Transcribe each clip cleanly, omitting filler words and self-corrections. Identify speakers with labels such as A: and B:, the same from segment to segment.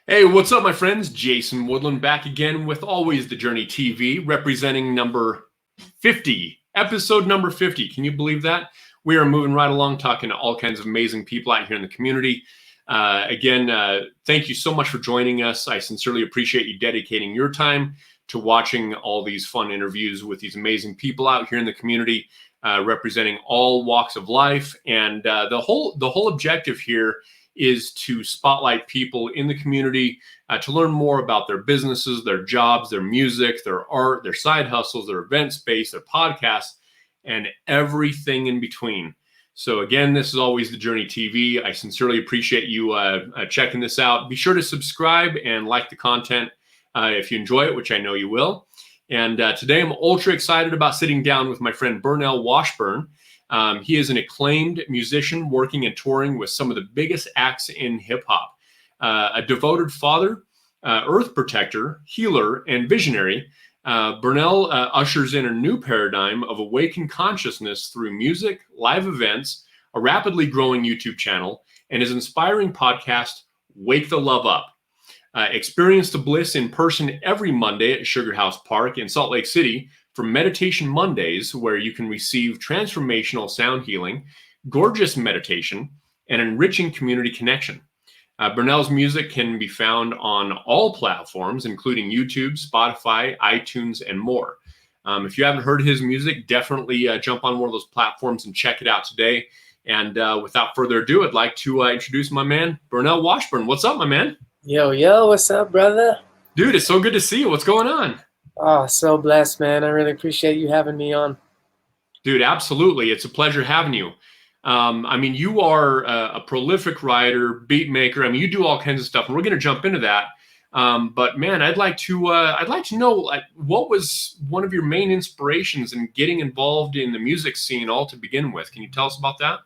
A: Hey, what's up, my friends? Jason Woodland back again with Always the Journey TV, representing number 50, episode number 50. Can you believe that? We are moving right along, talking to all kinds of amazing people out here in the community. Thank you so much for joining us. I sincerely appreciate you dedicating your time to watching all these fun interviews with these amazing people out here in the community, representing all walks of life. And the whole objective here is to spotlight people in the community to learn more about their businesses, their jobs, their music, their art, their side hustles, their event space, their podcasts, and everything in between. So again, this is Always the Journey TV. I sincerely appreciate you checking this out. Be sure to subscribe and like the content if you enjoy it, which I know you will. And today I'm ultra excited about sitting down with my friend Burnell Washburn. He is an acclaimed musician working and touring with some of the biggest acts in hip hop. A devoted father, earth protector, healer, and visionary, Burnell ushers in a new paradigm of awakened consciousness through music, live events, a rapidly growing YouTube channel, and his inspiring podcast, Wake the Love Up. Experience the bliss in person every Monday at Sugarhouse Park in Salt Lake City for Meditation Mondays, where you can receive transformational sound healing, gorgeous meditation, and enriching community connection. Burnell's music can be found on all platforms, including YouTube, Spotify, iTunes, and more. If you haven't heard his music, definitely jump on one of those platforms and check it out today. And without further ado, I'd like to introduce my man, Burnell Washburn. What's up, my man?
B: Yo, what's up, brother?
A: Dude, it's so good to see you. What's going on?
B: Oh, so blessed, man. I really appreciate you having me on.
A: Dude, absolutely. It's a pleasure having you. You are a prolific writer, beat maker. I mean, you do all kinds of stuff, and we're going to jump into that. But man, I'd like to know what was one of your main inspirations in getting involved in the music scene all to begin with. Can you tell us about that?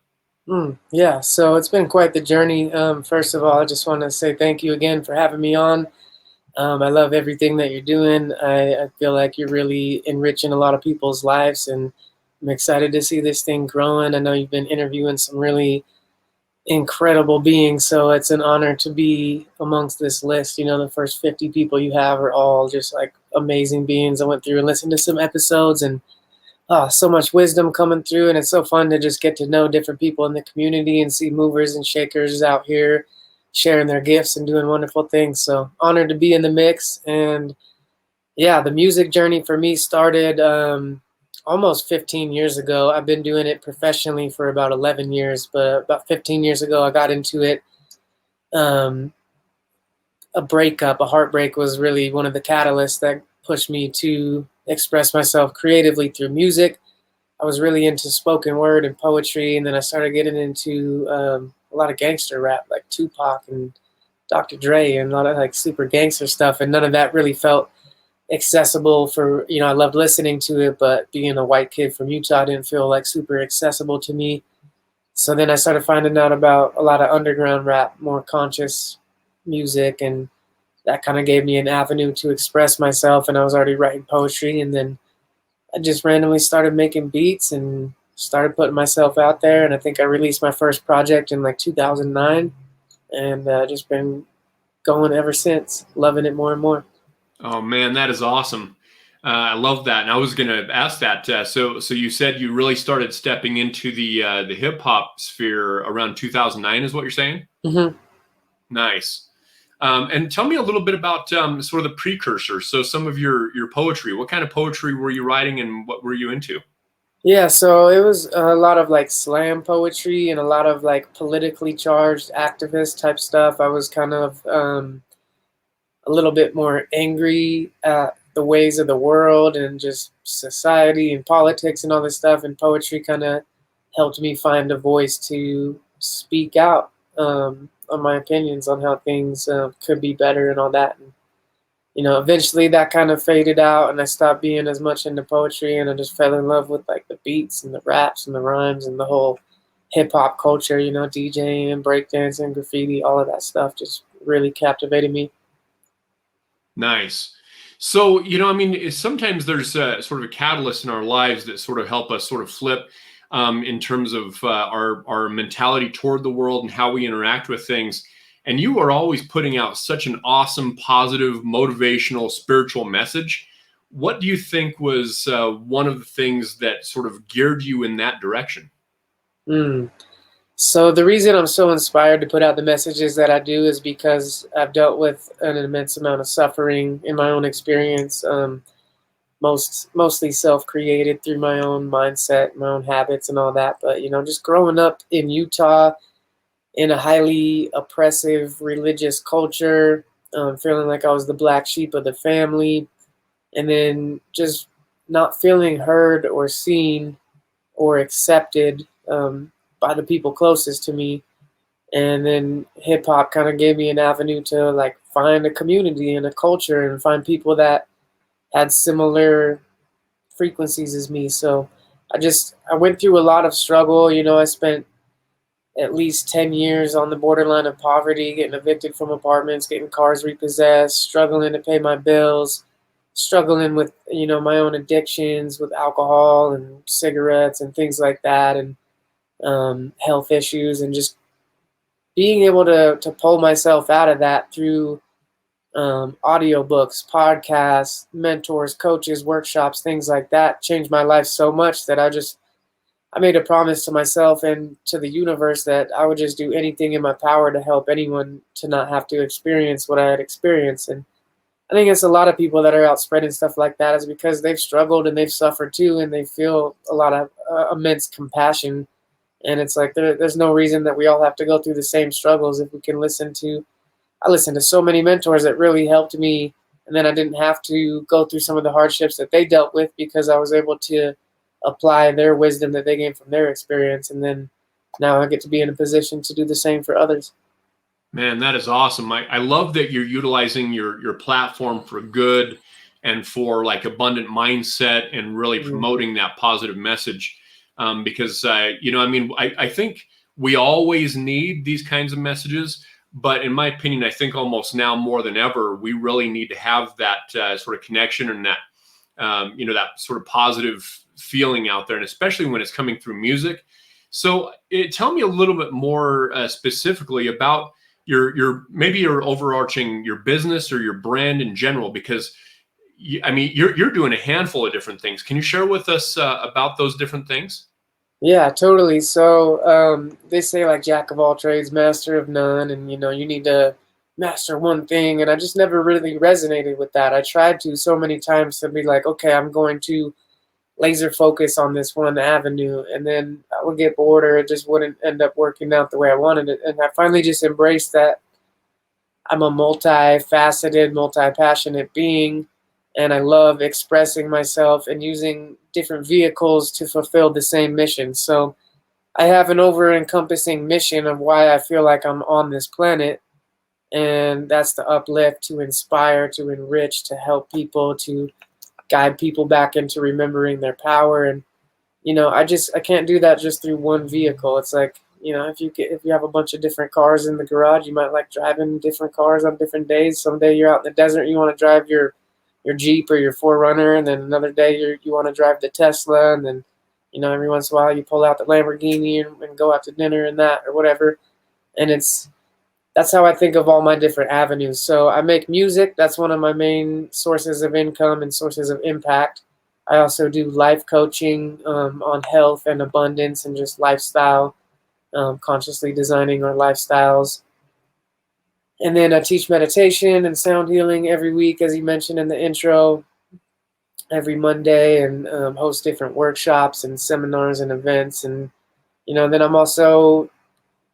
B: Yeah, so it's been quite the journey. First of all, I just want to say thank you again for having me on. I love everything that you're doing. I feel like you're really enriching a lot of people's lives, and I'm excited to see this thing growing. I know you've been interviewing some really incredible beings, so it's an honor to be amongst this list. You know, the first 50 people you have are all just like amazing beings. I went through and listened to some episodes, and so much wisdom coming through, and it's so fun to just get to know different people in the community and see movers and shakers out here sharing their gifts and doing wonderful things. So honored to be in the mix. And yeah, the music journey for me started almost 15 years ago. I've been doing it professionally for about 11 years, but about 15 years ago I got into it. A heartbreak was really one of the catalysts that pushed me to express myself creatively through music. I was really into spoken word and poetry, and then I started getting into a lot of gangster rap, like Tupac and Dr. Dre, and a lot of like super gangster stuff, and none of that really felt accessible for, I loved listening to it, but being a white kid from Utah didn't feel like super accessible to me. So then I started finding out about a lot of underground rap, more conscious music, and that kind of gave me an avenue to express myself. And I was already writing poetry, and then I just randomly started making beats and started putting myself out there. And I think I released my first project in like 2009, and just been going ever since, loving it more and more.
A: Oh man, that is awesome. I love that. And I was going to ask that. So you said you really started stepping into the hip hop sphere around 2009 is what you're saying?
B: Mm-hmm.
A: Nice. And tell me a little bit about sort of the precursor. So some of your poetry, what kind of poetry were you writing and what were you into?
B: Yeah, so it was a lot of like slam poetry and a lot of like politically charged activist type stuff. I was kind of a little bit more angry at the ways of the world and just society and politics and all this stuff. And poetry kind of helped me find a voice to speak out on my opinions on how things could be better and all that. And, eventually that kind of faded out, and I stopped being as much into poetry, and I just fell in love with like the beats and the raps and the rhymes and the whole hip hop culture, DJing, breakdancing, graffiti, all of that stuff just really captivated me.
A: Nice. So, sometimes there's sort of a catalyst in our lives that sort of help us sort of flip in terms of our mentality toward the world and how we interact with things. and you are always putting out such an awesome, positive, motivational, spiritual message. What do you think was one of the things that sort of geared you in that direction?
B: Mm. So the reason I'm so inspired to put out the messages that I do is because I've dealt with an immense amount of suffering in my own experience, mostly self-created through my own mindset, my own habits and all that. But, just growing up in Utah in a highly oppressive religious culture, feeling like I was the black sheep of the family, and then just not feeling heard or seen or accepted by the people closest to me. And then hip hop kind of gave me an avenue to like find a community and a culture and find people that had similar frequencies as me. So I went through a lot of struggle. I spent at least 10 years on the borderline of poverty, getting evicted from apartments, getting cars repossessed, struggling to pay my bills, struggling with, my own addictions with alcohol and cigarettes and things like that, and health issues, and just being able to pull myself out of that through audiobooks, podcasts, mentors, coaches, workshops, things like that changed my life so much that I made a promise to myself and to the universe that I would just do anything in my power to help anyone to not have to experience what I had experienced. And I think it's a lot of people that are out spreading stuff like that is because they've struggled and they've suffered too, and they feel a lot of immense compassion. And it's like there's no reason that we all have to go through the same struggles if we can I listened to so many mentors that really helped me, and then I didn't have to go through some of the hardships that they dealt with because I was able to apply their wisdom that they gained from their experience, and then now I get to be in a position to do the same for others.
A: Man, that is awesome. I love that you're utilizing your platform for good and for like abundant mindset and really promoting that positive message. Because, I think we always need these kinds of messages. But in my opinion, I think almost now more than ever, we really need to have that sort of connection and that, that sort of positive feeling out there, and especially when it's coming through music. So tell me a little bit more specifically about maybe your overarching, your business or your brand in general, because you're doing a handful of different things. Can you share with us about those different things?
B: Yeah, totally. So they say like jack of all trades, master of none, and you need to master one thing. And I just never really resonated with that. I tried to so many times to be like, okay, I'm going to laser focus on this one avenue, and then I would get bored or it just wouldn't end up working out the way I wanted it. And I finally just embraced that I'm a multifaceted, multi-passionate being, and I love expressing myself and using different vehicles to fulfill the same mission. So I have an over-encompassing mission of why I feel like I'm on this planet, and that's to uplift, to inspire, to enrich, to help people, to guide people back into remembering their power. And I can't do that just through one vehicle. It's like, if you have a bunch of different cars in the garage, you might like driving different cars on different days. Someday you're out in the desert, you want to drive your Jeep or your 4Runner, and then another day you want to drive the Tesla, and then every once in a while you pull out the Lamborghini and go out to dinner and that or whatever. And that's how I think of all my different avenues. So I make music. That's one of my main sources of income and sources of impact. I also do life coaching on health and abundance and just lifestyle, consciously designing our lifestyles. And then I teach meditation and sound healing every week, as you mentioned in the intro, every Monday, and host different workshops and seminars and events. And, then I'm also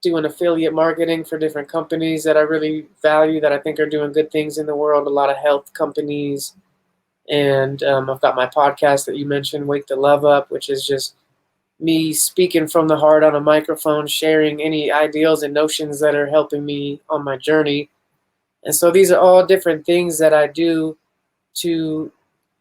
B: doing affiliate marketing for different companies that I really value, that I think are doing good things in the world, a lot of health companies. And I've got my podcast that you mentioned, Wake the Love Up, which is just me speaking from the heart on a microphone, sharing any ideals and notions that are helping me on my journey. And so these are all different things that I do to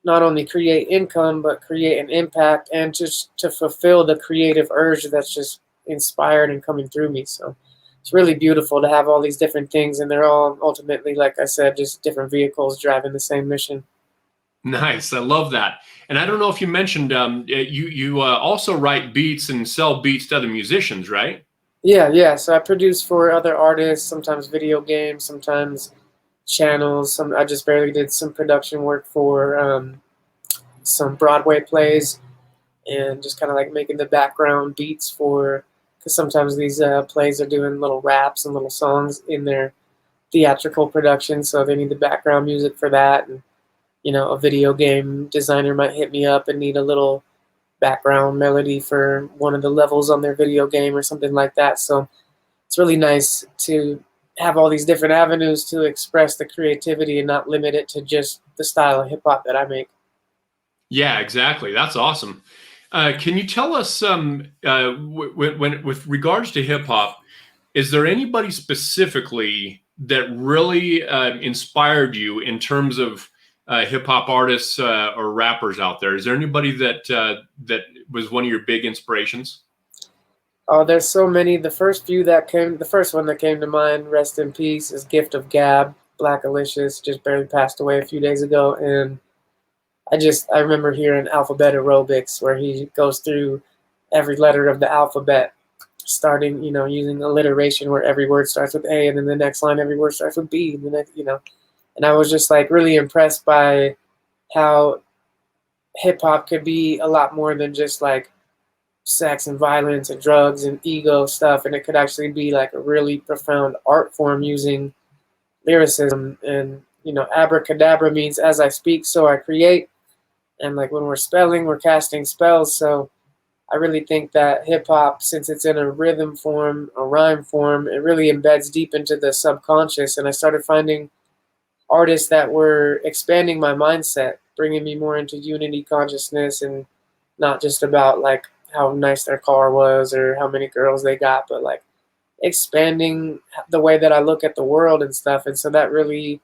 B: not only create income, but create an impact and just to fulfill the creative urge that's just inspired and coming through me. So it's really beautiful to have all these different things, and they're all ultimately, like I said, just different vehicles driving the same mission.
A: Nice. I love that. And I don't know if you mentioned you also write beats and sell beats to other musicians, right?
B: Yeah. So I produce for other artists, sometimes video games, sometimes channels. I just barely did some production work for some Broadway plays, and just kind of like making the background beats for, because sometimes these plays are doing little raps and little songs in their theatrical production, so they need the background music for that. And a video game designer might hit me up and need a little background melody for one of the levels on their video game or something like that. So it's really nice to have all these different avenues to express the creativity and not limit it to just the style of hip hop that I make.
A: Yeah, exactly. That's awesome. Can you tell us with regards to hip hop, is there anybody specifically that really inspired you in terms of hip hop artists or rappers out there? Is there anybody that was one of your big inspirations?
B: Oh, there's so many. The first one that came to mind, rest in peace, is Gift of Gab. Black Alicious just barely passed away a few days ago, and I remember hearing alphabet aerobics where he goes through every letter of the alphabet, starting, using alliteration where every word starts with A, and then the next line every word starts with B, and the next, and I was just like really impressed by how hip hop could be a lot more than just like sex and violence and drugs and ego stuff, and it could actually be like a really profound art form using lyricism. And abracadabra means as I speak so I create, and like when we're spelling we're casting spells. So I really think that hip hop, since it's in a rhythm form, a rhyme form, it really embeds deep into the subconscious. And I started finding artists that were expanding my mindset, bringing me more into unity consciousness, and not just about like how nice their car was or how many girls they got, but like expanding the way that I look at the world and stuff. And so that really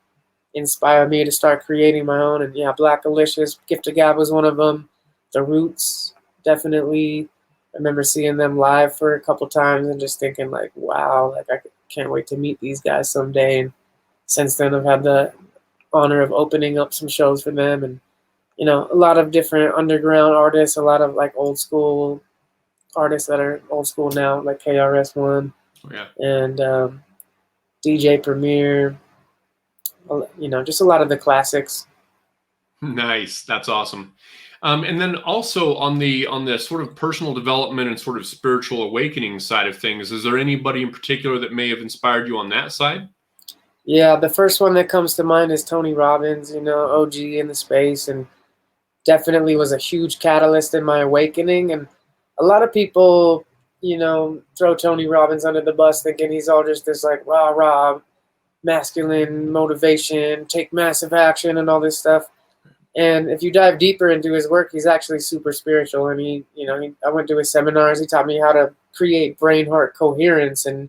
B: inspired me to start creating my own. And yeah, Black Alicious, Gift of Gab was one of them. The Roots, definitely. I remember seeing them live for a couple times and just thinking like, wow, like I can't wait to meet these guys someday. And since then I've had the honor of opening up some shows for them. And a lot of different underground artists, a lot of like old school artists that are old school now, like KRS-One,
A: Yeah.
B: and DJ Premier, just a lot of the classics.
A: Nice. That's awesome. And then also on the sort of personal development and sort of spiritual awakening side of things, is there anybody in particular that may have inspired you on that side?
B: Yeah, the first one that comes to mind is Tony Robbins, OG in the space, and definitely was a huge catalyst in my awakening. And a lot of people, throw Tony Robbins under the bus thinking he's all just this like rah rah masculine motivation, take massive action and all this stuff. And if you dive deeper into his work, he's actually super spiritual. And I went to his seminars. He taught me how to create brain-heart coherence and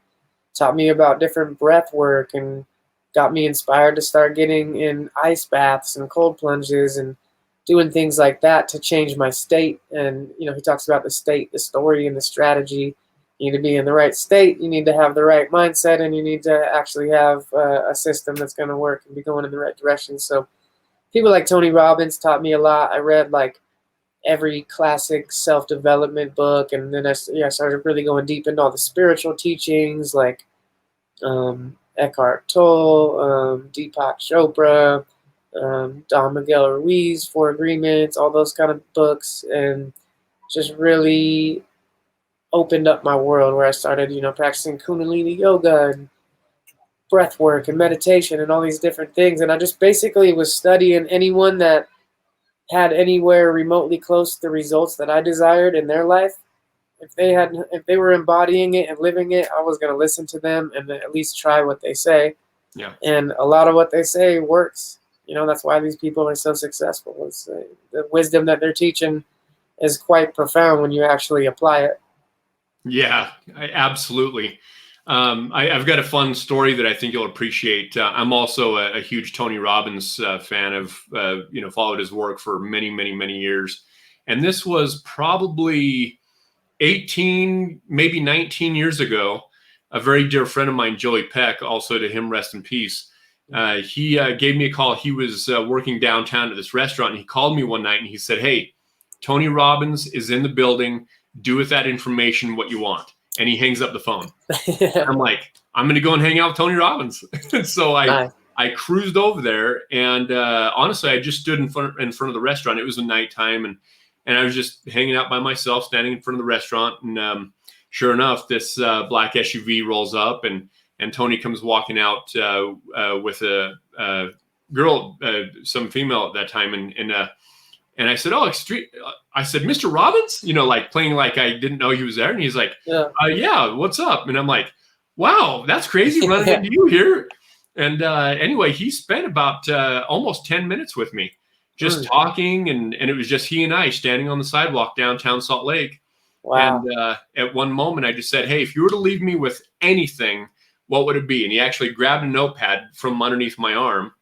B: taught me about different breath work and got me inspired to start getting in ice baths and cold plunges and doing things like that to change my state. And, he talks about the state, the story, and the strategy. You need to be in the right state. You need to have the right mindset, and you need to actually have a system that's going to work and be going in the right direction. So people like Tony Robbins taught me a lot. I read like every classic self-development book, and then I started really going deep into all the spiritual teachings like Eckhart Tolle, Deepak Chopra, Don Miguel Ruiz, Four Agreements, all those kind of books, and just really opened up my world where I started, practicing Kundalini yoga and breath work and meditation and all these different things. And I just basically was studying anyone that had anywhere remotely close to the results that I desired in their life. If they were embodying it and living it, I was going to listen to them and at least try what they say.
A: Yeah.
B: And a lot of what they say works. That's why these people are so successful. It's, the wisdom that they're teaching is quite profound when you actually apply it.
A: Yeah, absolutely. I've got a fun story that I think you'll appreciate. I'm also a huge Tony Robbins fan. I've followed his work for many, many, many years, and this was probably 18, maybe 19 years ago. A very dear friend of mine, Joey Peck, also to him rest in peace. He gave me a call. He was working downtown at this restaurant, and he called me one night and he said, "Hey, Tony Robbins is in the building. Do with that information what you want." and he hangs up the phone.
B: Yeah.
A: I'm like, I'm going to go and hang out with Tony Robbins. So
B: Nice.
A: I cruised over there, and honestly, I just stood in front of the restaurant. It was a nighttime, and I was just hanging out by myself, standing in front of the restaurant. And sure enough, this black SUV rolls up, and Tony comes walking out with a girl, some female at that time, and I said, "Oh, I said, Mr. Robbins," like playing like I didn't know he was there, and he's like, "Yeah, what's up?" And I'm like, "Wow, that's crazy running into you here." And anyway, he spent about almost 10 minutes with me, just talking, and it was just he and I standing on the sidewalk downtown Salt Lake.
B: Wow.
A: And at one moment, I just said, "Hey, if you were to leave me with anything, what would it be?" And he actually grabbed a notepad from underneath my arm,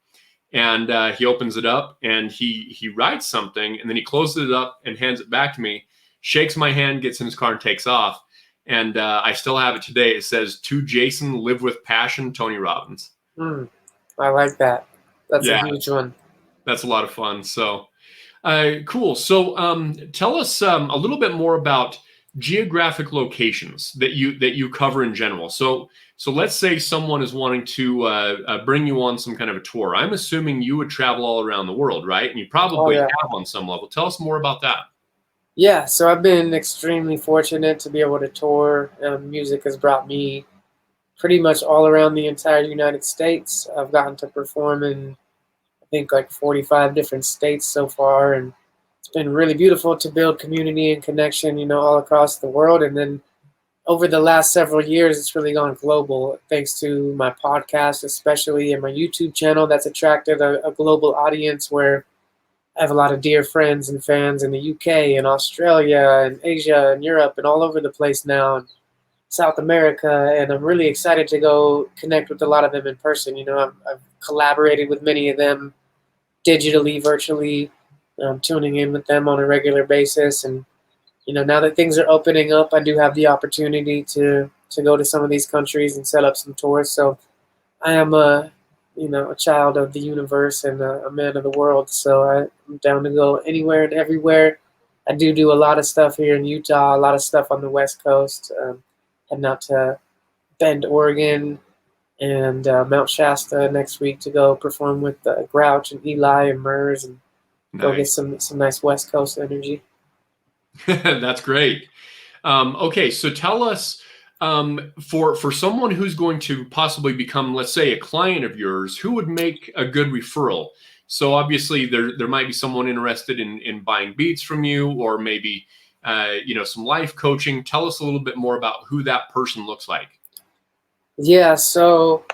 A: and he opens it up, and he writes something, and then he closes it up and hands it back to me, shakes my hand, gets in his car, and takes off. And I still have it today. It says, "To Jason, live with passion, Tony Robbins."
B: I like that. That's
A: Yeah,
B: a huge one.
A: that's a lot of fun. So cool. So tell us a little bit more about geographic locations that you cover in general. So let's say someone is wanting to bring you on some kind of a tour. I'm assuming you would travel all around the world, right? And you probably have on some level. Tell us more about that.
B: Yeah, so I've been extremely fortunate to be able to tour. Music has brought me pretty much all around the entire United States. I've gotten to perform in, I think, like 45 different states so far, and it's been really beautiful to build community and connection, all across the world. And then over the last several years, it's really gone global, thanks to my podcast, especially, and my YouTube channel that's attracted a global audience where I have a lot of dear friends and fans in the UK and Australia and Asia and Europe and all over the place now. And South America, and I'm really excited to go connect with a lot of them in person. I've collaborated with many of them digitally, virtually, tuning in with them on a regular basis. And now that things are opening up, I do have the opportunity to go to some of these countries and set up some tours. So I am a child of the universe and a man of the world. So I'm down to go anywhere and everywhere. I do a lot of stuff here in Utah, a lot of stuff on the West Coast. Heading out to Bend, Oregon, and Mount Shasta next week to go perform with Grouch and Eli and Murs and go get some nice West Coast energy.
A: That's great. Okay, so tell us, for someone who's going to possibly become, let's say, a client of yours, who would make a good referral? So obviously there might be someone interested in buying beats from you, or maybe some life coaching. Tell us a little bit more about who that person looks like.
B: Yeah, so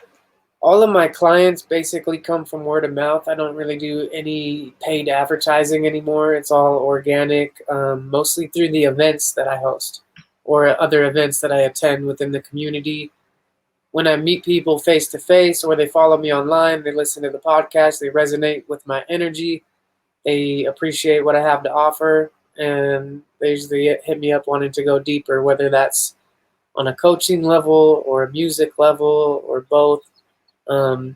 B: all of my clients basically come from word of mouth. I don't really do any paid advertising anymore. It's all organic, mostly through the events that I host or other events that I attend within the community. When I meet people face to face, or they follow me online, they listen to the podcast, they resonate with my energy, they appreciate what I have to offer, and they usually hit me up wanting to go deeper, whether that's on a coaching level or a music level or both. I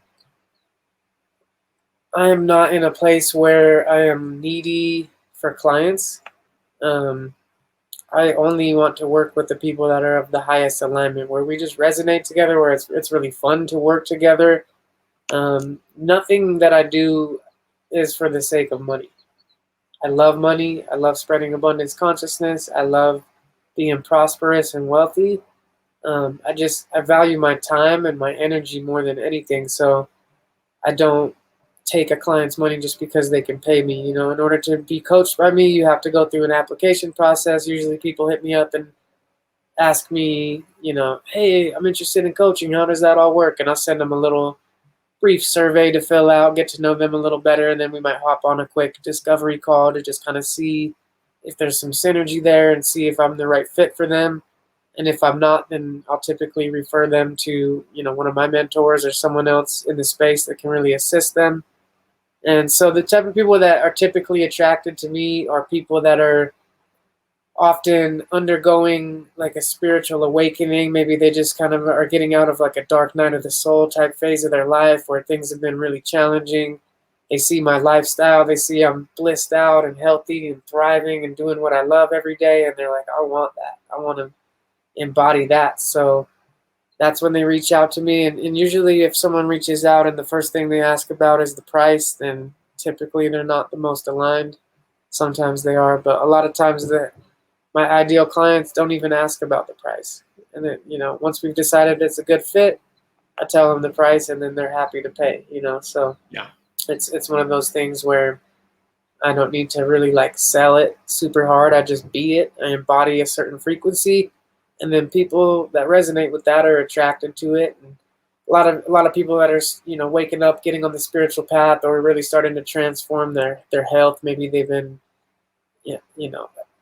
B: am not in a place where I am needy for clients. I only want to work with the people that are of the highest alignment, where we just resonate together, where it's really fun to work together. Nothing that I do is for the sake of money. I love money. I love spreading abundance consciousness. I love being prosperous and wealthy. I value my time and my energy more than anything. So I don't take a client's money just because they can pay me. In order to be coached by me, you have to go through an application process. Usually people hit me up and ask me, hey, I'm interested in coaching. How does that all work? And I'll send them a little brief survey to fill out, get to know them a little better, and then we might hop on a quick discovery call to just kind of see if there's some synergy there and see if I'm the right fit for them. And if I'm not, then I'll typically refer them to, one of my mentors or someone else in the space that can really assist them. And so the type of people that are typically attracted to me are people that are often undergoing like a spiritual awakening. Maybe they just kind of are getting out of like a dark night of the soul type phase of their life where things have been really challenging. They see my lifestyle. They see I'm blissed out and healthy and thriving and doing what I love every day. And they're like, I want that. I want to embody that. So that's when they reach out to me. And usually if someone reaches out and the first thing they ask about is the price, then typically they're not the most aligned. Sometimes they are, but a lot of times my ideal clients don't even ask about the price. And then, once we've decided it's a good fit, I tell them the price and then they're happy to pay, So
A: Yeah.
B: it's one of those things where I don't need to really like sell it super hard. I just be it. I embody a certain frequency, and then people that resonate with that are attracted to it. And a lot of people that are waking up, getting on the spiritual path, or really starting to transform their health. Maybe they've been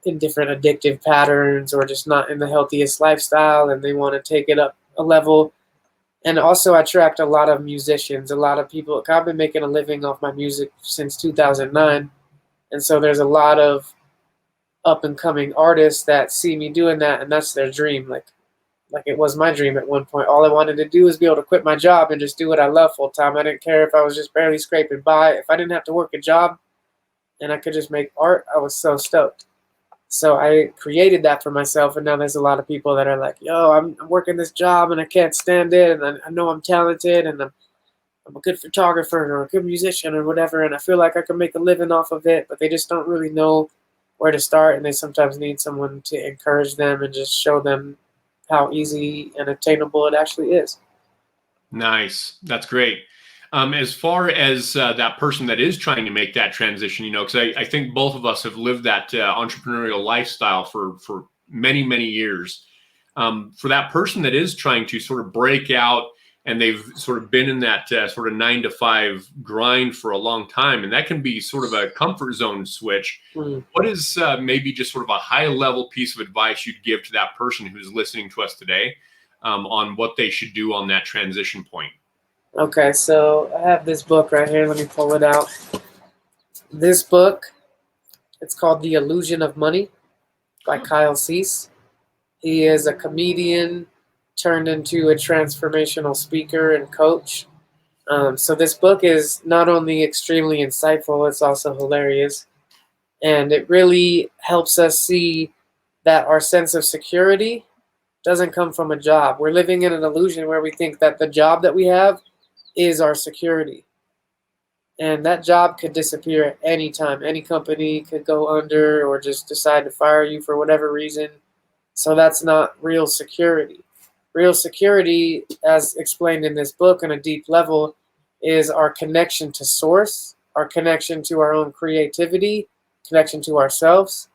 B: in different addictive patterns or just not in the healthiest lifestyle, and they want to take it up a level. And also I attract a lot of musicians, a lot of people. I've been making a living off my music since 2009. And so there's a lot of up and coming artists that see me doing that, and that's their dream. Like it was my dream at one point. All I wanted to do was be able to quit my job and just do what I love full time. I didn't care if I was just barely scraping by. If I didn't have to work a job and I could just make art, I was so stoked. So I created that for myself, and now there's a lot of people that are like, yo, I'm working this job and I can't stand it, and I know I'm talented and I'm a good photographer or a good musician or whatever, and I feel like I can make a living off of it, but they just don't really know where to start, and they sometimes need someone to encourage them and just show them how easy and attainable it actually is.
A: Nice. That's great. As far as that person that is trying to make that transition, because I think both of us have lived that entrepreneurial lifestyle for many, many years. For that person that is trying to sort of break out, and they've sort of been in that sort of 9 to 5 grind for a long time, and that can be sort of a comfort zone switch. What is maybe just sort of a high level piece of advice you'd give to that person who's listening to us today on what they should do on that transition point?
B: Okay, so I have this book right here. Let me pull it out. This book, it's called The Illusion of Money by Kyle Cease. He is a comedian turned into a transformational speaker and coach. So this book is not only extremely insightful, it's also hilarious. And it really helps us see that our sense of security doesn't come from a job. We're living in an illusion where we think that the job that we have is our security. And that job could disappear at any time. Any company could go under or just decide to fire you for whatever reason. So that's not real security. Real security, as explained in this book on a deep level, is our connection to source, our connection to our own creativity, connection to ourselves.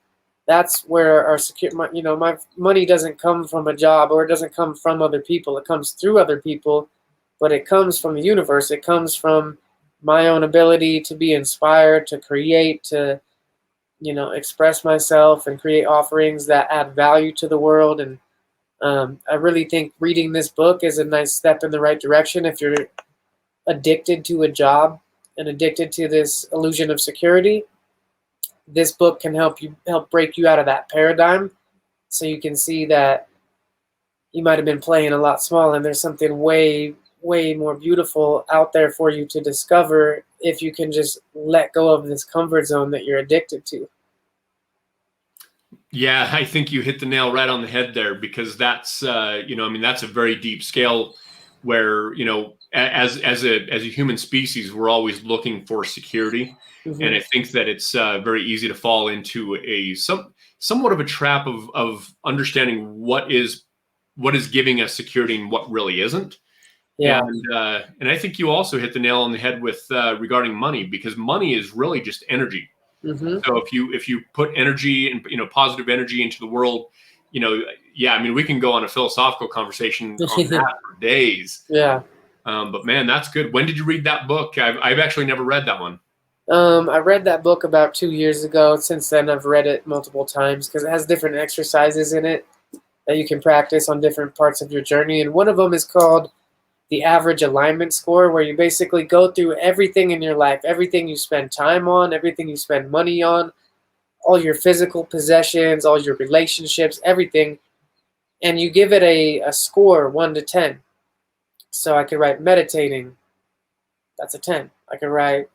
B: That's where our my money doesn't come from a job, or it doesn't come from other people. It comes through other people, but it comes from the universe. It comes from my own ability to be inspired, to create, to express myself and create offerings that add value to the world. And I really think reading this book is a nice step in the right direction. If you're addicted to a job and addicted to this illusion of security, this book can help break you out of that paradigm, so you can see that you might have been playing a lot small, and there's something way, way more beautiful out there for you to discover if you can just let go of this comfort zone that you're addicted to.
A: Yeah, I think you hit the nail right on the head there, because that's that's a very deep scale where as a human species, we're always looking for security.
B: Mm-hmm.
A: And I think that it's very easy to fall into somewhat of a trap of understanding what is giving us security and what really isn't.
B: Yeah.
A: And I think you also hit the nail on the head with regarding money, because money is really just energy.
B: Mm-hmm.
A: So if you put energy and positive energy into the world, we can go on a philosophical conversation on that for days.
B: Yeah.
A: But man, that's good. When did you read that book? I've actually never read that one.
B: I read that book about 2 years ago. Since then, I've read it multiple times because it has different exercises in it that you can practice on different parts of your journey. And one of them is called the average alignment score, where you basically go through everything in your life, everything you spend time on, everything you spend money on, all your physical possessions, all your relationships, everything. And you give it a score, 1 to 10. So I could write meditating. That's a 10. I could write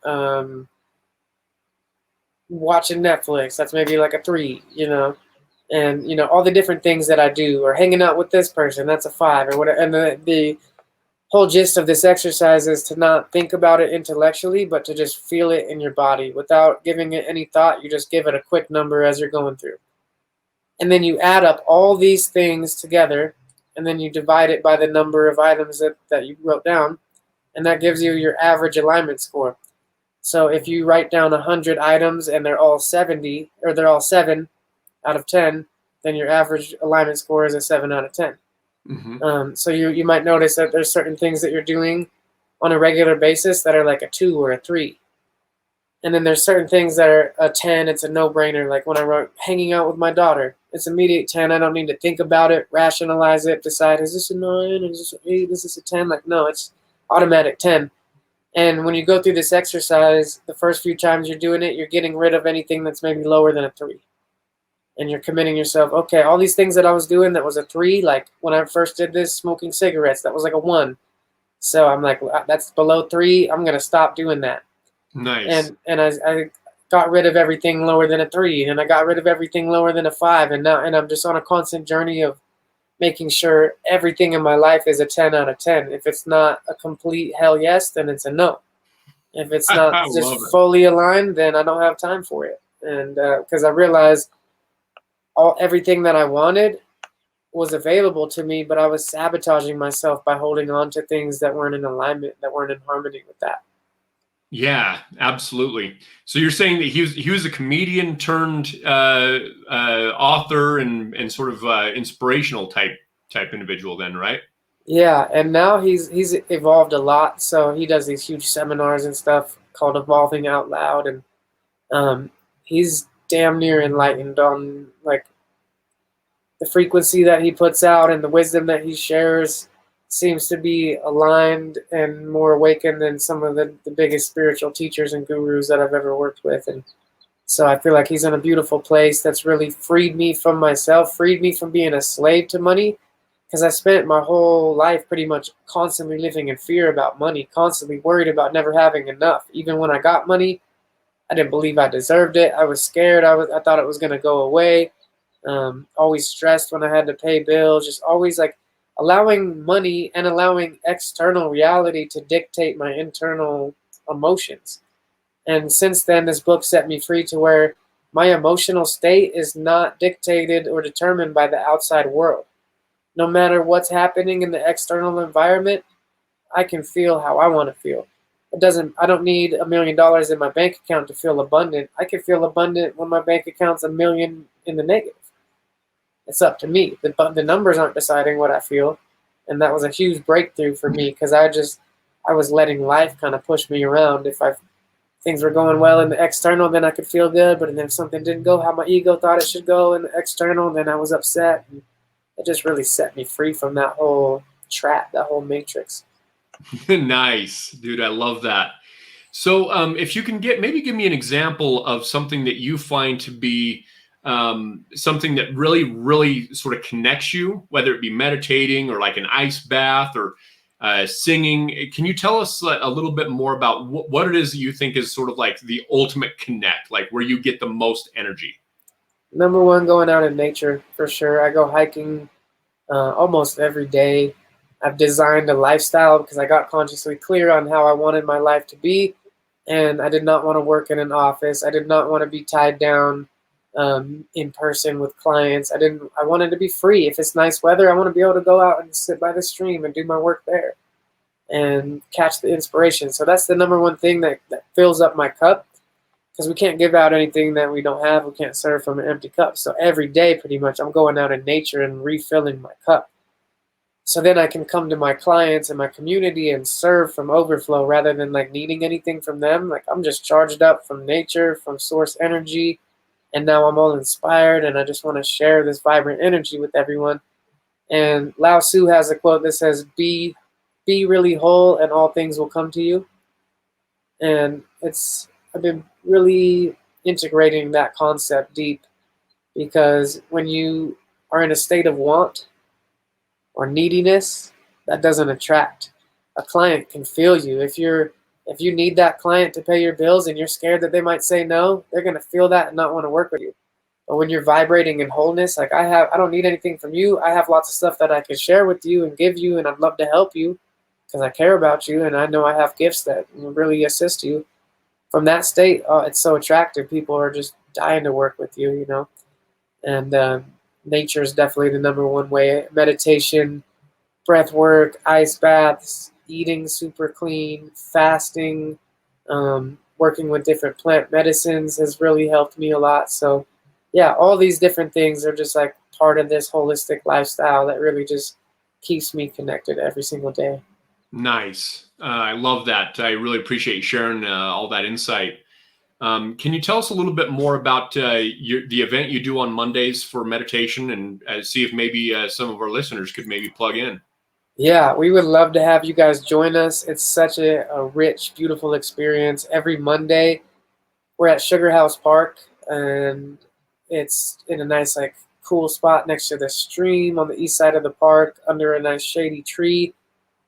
B: watching Netflix. That's maybe like a 3, And all the different things that I do, or hanging out with this person, that's a 5, or whatever. And the whole gist of this exercise is to not think about it intellectually, but to just feel it in your body without giving it any thought. You just give it a quick number as you're going through. And then you add up all these things together, and then you divide it by the number of items that you wrote down, and that gives you your average alignment score. So if you write down 100 items and they're all 70, or they're all 7 out of 10, then your average alignment score is a 7 out of 10. So you might notice that there's certain things that you're doing on a regular basis that are like a 2 or a 3. And then there's certain things that are a 10. It's a no-brainer. Like when I wrote hanging out with my daughter, it's immediate 10. I don't need to think about it, rationalize it, decide, is this a 9? Is this an 8? Is this a 10? Like, no, it's automatic 10. And when you go through this exercise, the first few times you're doing it, you're getting rid of anything that's maybe lower than a 3. And you're committing yourself, okay, all these things that I was doing that was a 3, like when I first did this, smoking cigarettes, that was like a 1. So I'm like, that's below 3. I'm going to stop doing that.
A: Nice.
B: And I got rid of everything lower than a 3, and I got rid of everything lower than a 5. And I'm just on a constant journey of making sure everything in my life is a 10 out of 10. If it's not a complete hell yes, then it's a no. If it's not just fully aligned, then I don't have time for it. And because I realized everything that I wanted was available to me, but I was sabotaging myself by holding on to things that weren't in alignment, that weren't in harmony with that.
A: Yeah, absolutely. So you're saying that he was a comedian turned author and sort of inspirational type individual then, right?
B: Yeah, and now he's evolved a lot. So he does these huge seminars and stuff called Evolving Out Loud, and he's damn near enlightened on like the frequency that he puts out, and the wisdom that he shares seems to be aligned and more awakened than some of the biggest spiritual teachers and gurus that I've ever worked with. And so I feel like he's in a beautiful place that's really freed me from myself, freed me from being a slave to money, because I spent my whole life pretty much constantly living in fear about money, constantly worried about never having enough. Even when I got money, I didn't believe I deserved it. I was scared. I thought it was going to go away. Always stressed when I had to pay bills, just always like allowing money and allowing external reality to dictate my internal emotions. And since then, this book set me free to where my emotional state is not dictated or determined by the outside world. No matter what's happening in the external environment, I can feel how I want to feel. I don't need $1 million in my bank account to feel abundant. I can feel abundant when my bank account's $1 million in the negative. It's up to me. The numbers aren't deciding what I feel. And that was a huge breakthrough for me, because I was letting life kind of push me around. If things were going well in the external, then I could feel good. But then if something didn't go how my ego thought it should go in the external, then I was upset. And it just really set me free from that whole trap, that whole matrix.
A: Nice, dude. I love that. So if you can give me an example of something that you find to be something that really, really sort of connects you, whether it be meditating or like an ice bath or singing. Can you tell us a little bit more about what it is that you think is sort of like the ultimate connect, like where you get the most energy?
B: Number one, going out in nature for sure. I go hiking almost every day. I've designed a lifestyle because I got consciously clear on how I wanted my life to be, and I did not want to work in an office. I did not want to be tied down in person with clients. I wanted to be free. If it's nice weather, I want to be able to go out and sit by the stream and do my work there and catch the inspiration. So that's the number one thing that fills up my cup, because we can't give out anything that we don't have. We can't serve from an empty cup. So every day, pretty much, I'm going out in nature and refilling my cup. So then I can come to my clients and my community and serve from overflow rather than like needing anything from them. Like I'm just charged up from nature, from source energy, and now I'm all inspired and I just want to share this vibrant energy with everyone. And Lao Tzu has a quote that says, be really whole and all things will come to you. And I've been really integrating that concept deep, because when you are in a state of want or neediness, that doesn't attract. A client can feel you. If you need that client to pay your bills and you're scared that they might say no, they're going to feel that and not want to work with you. But when you're vibrating in wholeness, like I don't need anything from you. I have lots of stuff that I can share with you and give you, and I'd love to help you because I care about you, and I know I have gifts that will really assist you. From that state, it's so attractive. People are just dying to work with you, you know. And nature is definitely the number one way. Meditation, breath work, ice baths, eating super clean, fasting, working with different plant medicines has really helped me a lot. So, yeah, all these different things are just like part of this holistic lifestyle that really just keeps me connected every single day.
A: Nice. I love that. I really appreciate you sharing all that insight. Can you tell us a little bit more about the event you do on Mondays for meditation, and see if maybe some of our listeners could maybe plug in?
B: Yeah, we would love to have you guys join us. It's such a rich, beautiful experience. Every Monday, we're at Sugarhouse Park, and it's in a nice, like, cool spot next to the stream on the east side of the park under a nice shady tree.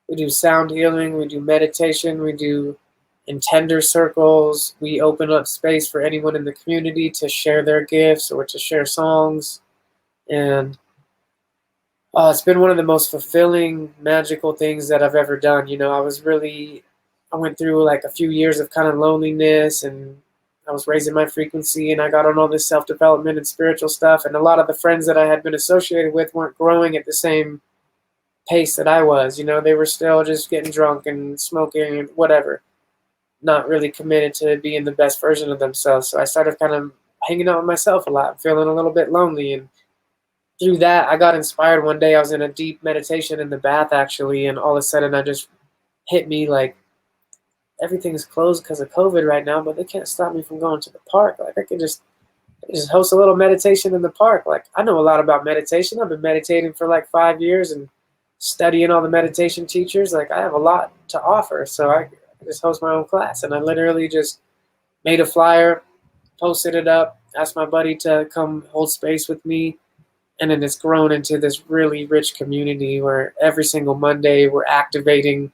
B: We do sound healing, we do meditation, we do intender circles. We open up space for anyone in the community to share their gifts or to share songs. And it's been one of the most fulfilling, magical things that I've ever done. You know, I went through like a few years of kind of loneliness, and I was raising my frequency, and I got on all this self development and spiritual stuff. And a lot of the friends that I had been associated with weren't growing at the same pace that I was. You know, they were still just getting drunk and smoking and whatever, not really committed to being the best version of themselves. So I started kind of hanging out with myself a lot, feeling a little bit lonely. And through that, I got inspired one day. I was in a deep meditation in the bath, actually, and all of a sudden, I just hit me like everything's closed because of COVID right now, but they can't stop me from going to the park. Like I just host a little meditation in the park. Like I know a lot about meditation. I've been meditating for like 5 years and studying all the meditation teachers. Like I have a lot to offer, so I just host my own class. And I literally just made a flyer, posted it up, asked my buddy to come hold space with me. And then it's grown into this really rich community where every single Monday we're activating,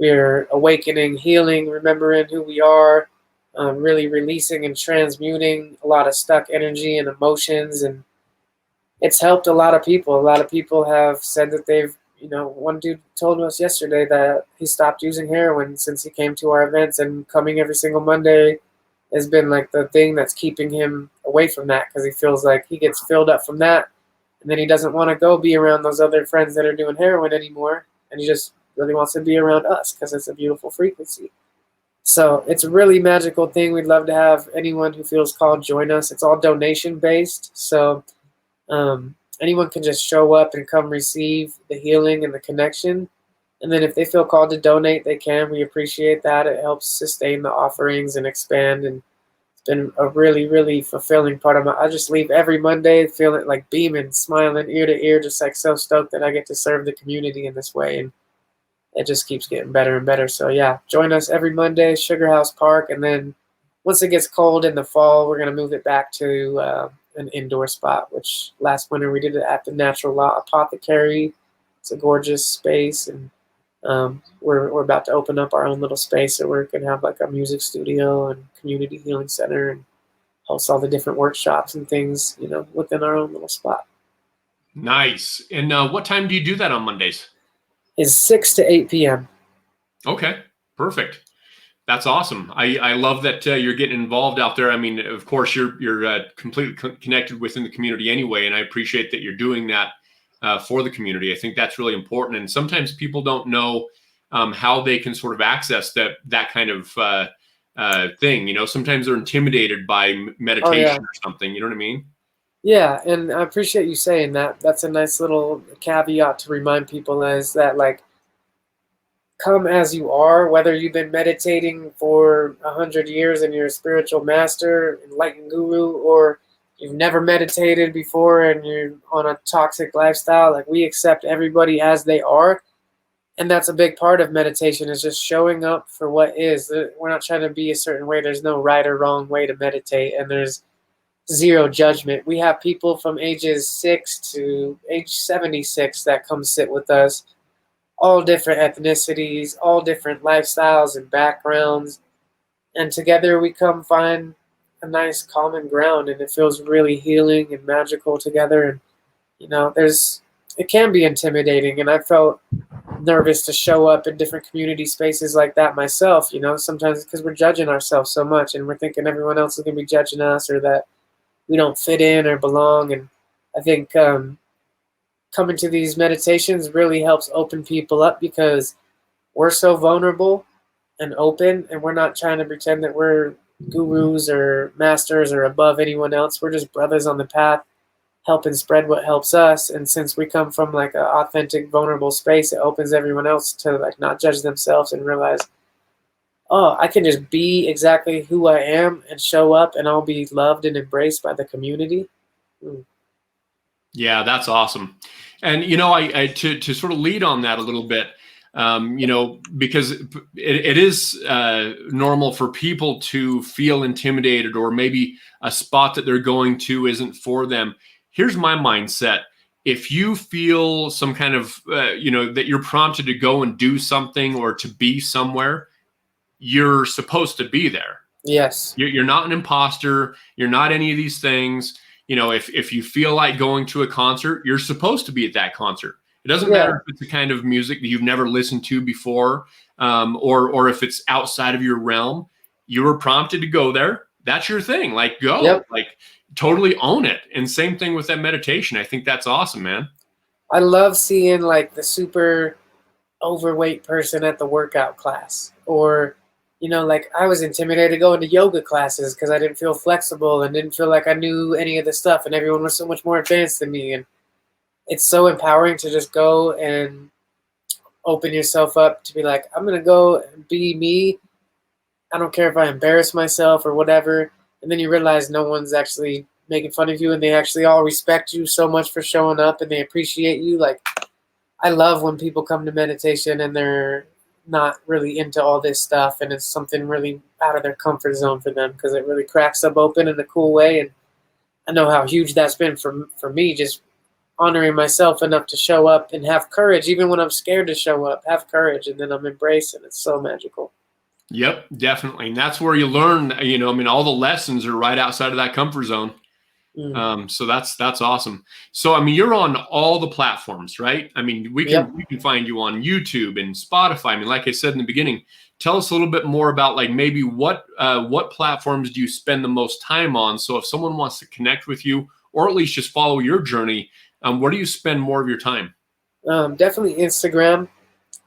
B: we're awakening, healing, remembering who we are, really releasing and transmuting a lot of stuck energy and emotions. And it's helped a lot of people. A lot of people have said that one dude told us yesterday that he stopped using heroin since he came to our events, and coming every single Monday has been like the thing that's keeping him away from that, because he feels like he gets filled up from that, and then he doesn't want to go be around those other friends that are doing heroin anymore, and he just really wants to be around us because it's a beautiful frequency. So it's a really magical thing. We'd love to have anyone who feels called join us. It's all donation based, so anyone can just show up and come receive the healing and the connection. And then if they feel called to donate, they can. We appreciate that. It helps sustain the offerings and expand. And it's been a really, really fulfilling part of I just leave every Monday feeling like beaming, smiling ear to ear, just like so stoked that I get to serve the community in this way. And it just keeps getting better and better. So yeah, join us every Monday, Sugarhouse Park. And then once it gets cold in the fall, we're going to move it back to an indoor spot, which last winter we did it at the Natural Law Apothecary. It's a gorgeous space, and we're about to open up our own little space, so we're going to have like a music studio and community healing center and host all the different workshops and things, within our own little spot.
A: Nice. And what time do you do that on Mondays?
B: It's 6 to 8 p.m.
A: Okay, perfect. That's awesome. I love that you're getting involved out there. I mean, of course, you're completely connected within the community anyway, and I appreciate that you're doing that for the community. I think that's really important. And sometimes people don't know how they can sort of access that kind of thing. Sometimes they're intimidated by meditation or something. You know what I mean?
B: Yeah, and I appreciate you saying that. That's a nice little caveat to remind people, is that like, come as you are, whether you've been meditating for 100 years and you're a spiritual master, enlightened guru, or you've never meditated before and you're on a toxic lifestyle. Like, we accept everybody as they are. And that's a big part of meditation, is just showing up for what is. We're not trying to be a certain way. There's no right or wrong way to meditate, and there's zero judgment. We have people from ages 6 to age 76 that come sit with us, all different ethnicities, all different lifestyles and backgrounds. And together we come find a nice common ground, and it feels really healing and magical together. And it can be intimidating, and I felt nervous to show up in different community spaces like that myself. Sometimes because we're judging ourselves so much, and we're thinking everyone else is going to be judging us, or that we don't fit in or belong. And I think coming to these meditations really helps open people up, because we're so vulnerable and open, and we're not trying to pretend that we're gurus or masters or above anyone else. We're just brothers on the path, helping spread what helps us. And since we come from like an authentic, vulnerable space, it opens everyone else to like not judge themselves and realize, oh, I can just be exactly who I am and show up, and I'll be loved and embraced by the community.
A: Yeah, that's awesome. And, I to sort of lead on that a little bit, because it is normal for people to feel intimidated, or maybe a spot that they're going to isn't for them. Here's my mindset. If you feel some kind of, that you're prompted to go and do something or to be somewhere, you're supposed to be there.
B: Yes.
A: You're not an imposter. You're not any of these things. If you feel like going to a concert, you're supposed to be at that concert. It doesn't matter if it's the kind of music that you've never listened to before, or if it's outside of your realm. You were prompted to go there. That's your thing. Like, go.
B: Yep.
A: Like, totally own it. And same thing with that meditation. I think that's awesome, man.
B: I love seeing like the super overweight person at the workout class, or like I was intimidated to go into yoga classes because I didn't feel flexible and didn't feel like I knew any of the stuff, and everyone was so much more advanced than me. And it's so empowering to just go and open yourself up to be like, I'm going to go and be me. I don't care if I embarrass myself or whatever. And then you realize no one's actually making fun of you, and they actually all respect you so much for showing up, and they appreciate you. Like, I love when people come to meditation and they're not really into all this stuff, and it's something really out of their comfort zone for them, because it really cracks them open in a cool way. And I know how huge that's been for me, just honoring myself enough to show up and have courage, even when I'm scared to show up, have courage, and then I'm embracing. It's so magical.
A: Yep, definitely. And that's where you learn, all the lessons are right outside of that comfort zone. So that's awesome. So, you're on all the platforms, right? We can find you on YouTube and Spotify. Like I said in the beginning, tell us a little bit more about like maybe what platforms do you spend the most time on? So if someone wants to connect with you, or at least just follow your journey, where do you spend more of your time?
B: Definitely Instagram.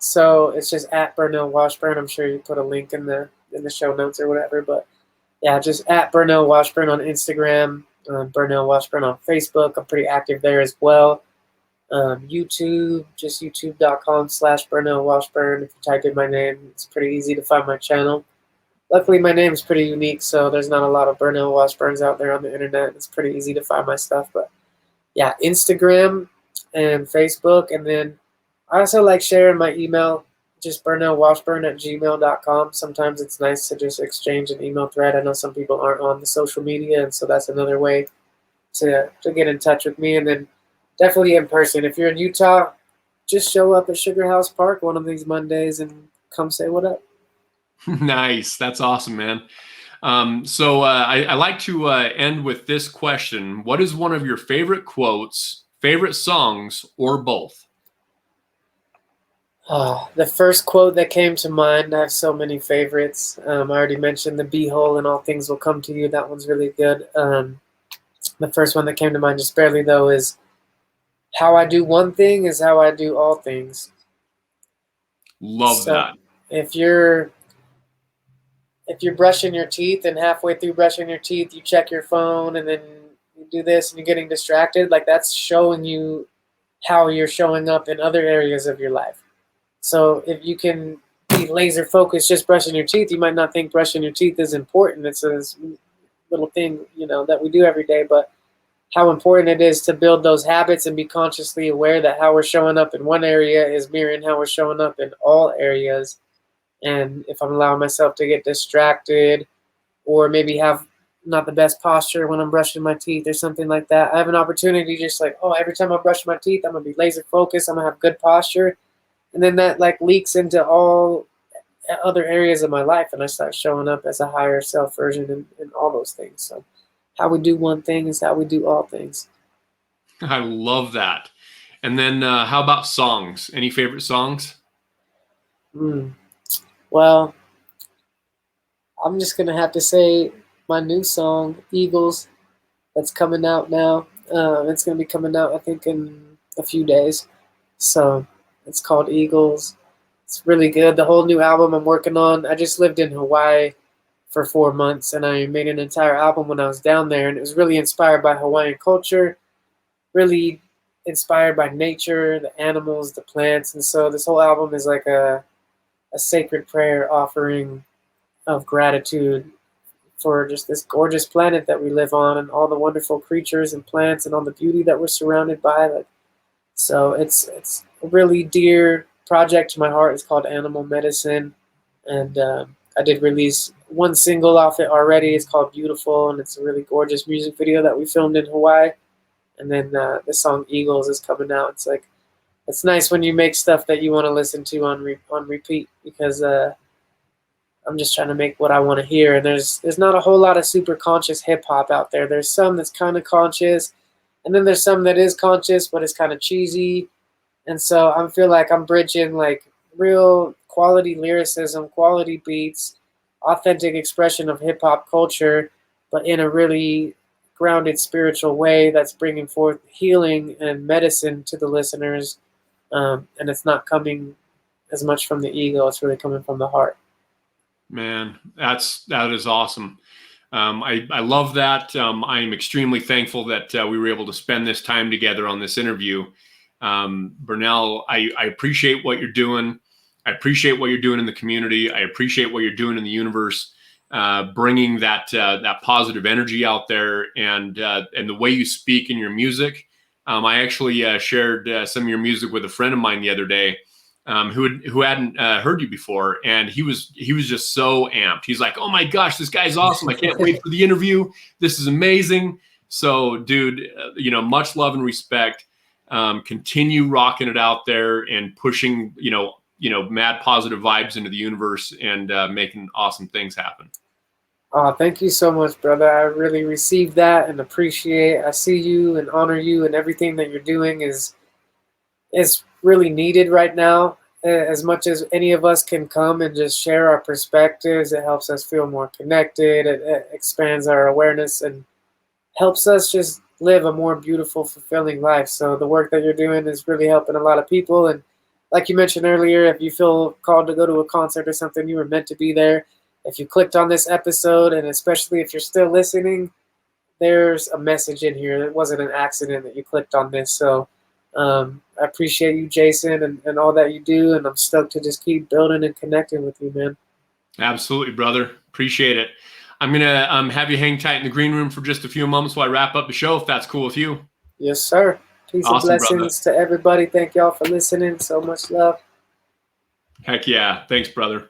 B: So it's just at Burnell Washburn. I'm sure you put a link in the show notes or whatever. But yeah, just at Burnell Washburn on Instagram. Burnell Washburn on Facebook. I'm pretty active there as well. YouTube, just youtube.com/Burnell Washburn. If you type in my name, it's pretty easy to find my channel. Luckily, my name is pretty unique, so there's not a lot of Burnell Washburns out there on the internet. It's pretty easy to find my stuff. But yeah, Instagram and Facebook. And then I also like sharing my email, just burnellwashburn@gmail.com. Sometimes it's nice to just exchange an email thread. I know some people aren't on the social media, and so that's another way to get in touch with me. And then definitely in person. If you're in Utah, just show up at Sugarhouse Park one of these Mondays and come say what up.
A: Nice. That's awesome, man. So I like to end with this question. What is one of your favorite quotes, favorite songs, or both?
B: The first quote that came to mind, I have so many favorites. I already mentioned the beehole and all things will come to you. That one's really good. The first one that came to mind just barely, though, is how I do one thing is how I do all things.
A: Love that.
B: If you're brushing your teeth and halfway through brushing your teeth, you check your phone and then you do this and you're getting distracted, like that's showing you how you're showing up in other areas of your life. So if you can be laser focused just brushing your teeth, you might not think brushing your teeth is important. It's a little thing, that we do every day, but how important it is to build those habits and be consciously aware that how we're showing up in one area is mirroring how we're showing up in all areas. And if I'm allowing myself to get distracted or maybe have not the best posture when I'm brushing my teeth or something like that, I have an opportunity just like, every time I brush my teeth, I'm going to be laser focused. I'm going to have good posture. And then that like leaks into other areas of my life, and I start showing up as a higher self version in all those things. So how we do one thing is how we do all things.
A: I love that. And then how about songs? Any favorite songs?
B: Well, I'm just gonna have to say my new song, Eagles, that's coming out now. It's gonna be coming out, I think, in a few days. So it's called Eagles. It's really good. The whole new album I'm working on. I just lived in Hawaii for 4 months, and I made an entire album when I was down there, and it was really inspired by Hawaiian culture, really inspired by nature, the animals, the plants, and so this whole album is like a sacred prayer offering of gratitude for just this gorgeous planet that we live on, and all the wonderful creatures and plants and all the beauty that we're surrounded by. Like, so it's a really dear project to my heart. It's called Animal Medicine, and I did release one single off it already. It's called Beautiful, and it's a really gorgeous music video that we filmed in Hawaii. And then the song Eagles is coming out. It's like, it's nice when you make stuff that you want to listen to on repeat, because I'm just trying to make what I want to hear. And there's not a whole lot of super conscious hip hop out there. There's some that's kind of conscious, and then there's some that is conscious, but it's kind of cheesy. And so I feel like I'm bridging like real quality lyricism, quality beats, authentic expression of hip hop culture, but in a really grounded spiritual way that's bringing forth healing and medicine to the listeners. And it's not coming as much from the ego. It's really coming from the heart.
A: Man, that is awesome. I love that. I'm extremely thankful that we were able to spend this time together on this interview. Burnell, I appreciate what you're doing. I appreciate what you're doing in the community. I appreciate what you're doing in the universe, bringing that positive energy out there, and the way you speak in your music. I actually shared some of your music with a friend of mine the other day, who hadn't heard you before, and he was just so amped. He's like, "Oh my gosh, this guy's awesome! I can't wait for the interview. This is amazing." So, dude, much love and respect. Continue rocking it out there and pushing, mad positive vibes into the universe, and making awesome things happen.
B: Oh, thank you so much, brother. I really received that and appreciate. I see you and honor you, and everything that you're doing is really needed right now. As much as any of us can come and just share our perspectives, it helps us feel more connected. It expands our awareness and helps us just live a more beautiful, fulfilling life. So the work that you're doing is really helping a lot of people. And like you mentioned earlier, if you feel called to go to a concert or something, you were meant to be there. If you clicked on this episode, and especially if you're still listening, there's a message in here. It wasn't an accident that you clicked on this. So I appreciate you, Jason, and all that you do, and I'm stoked to just keep building and connecting with you, man.
A: Absolutely, brother. Appreciate it. I'm going to have you hang tight in the green room for just a few moments while I wrap up the show, if that's cool with you.
B: Yes, sir. Peace
A: Awesome,
B: and blessings to everybody. Thank y'all for listening. So much love.
A: Heck yeah. Thanks, brother.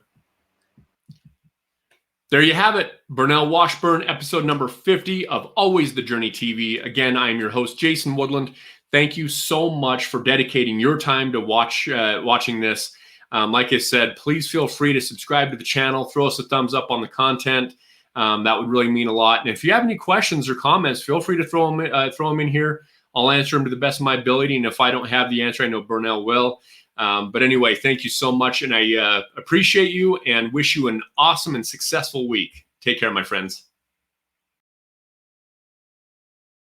A: There you have it. Burnell Washburn, episode number 50 of Always the Journey TV. Again, I am your host, Jason Woodland. Thank you so much for dedicating your time to watching this. Like I said, please feel free to subscribe to the channel. Throw us a thumbs up on the content. That would really mean a lot. And if you have any questions or comments, feel free to throw them in here. I'll answer them to the best of my ability. And if I don't have the answer, I know Burnell will. But anyway, thank you so much. And I appreciate you and wish you an awesome and successful week. Take care, my friends.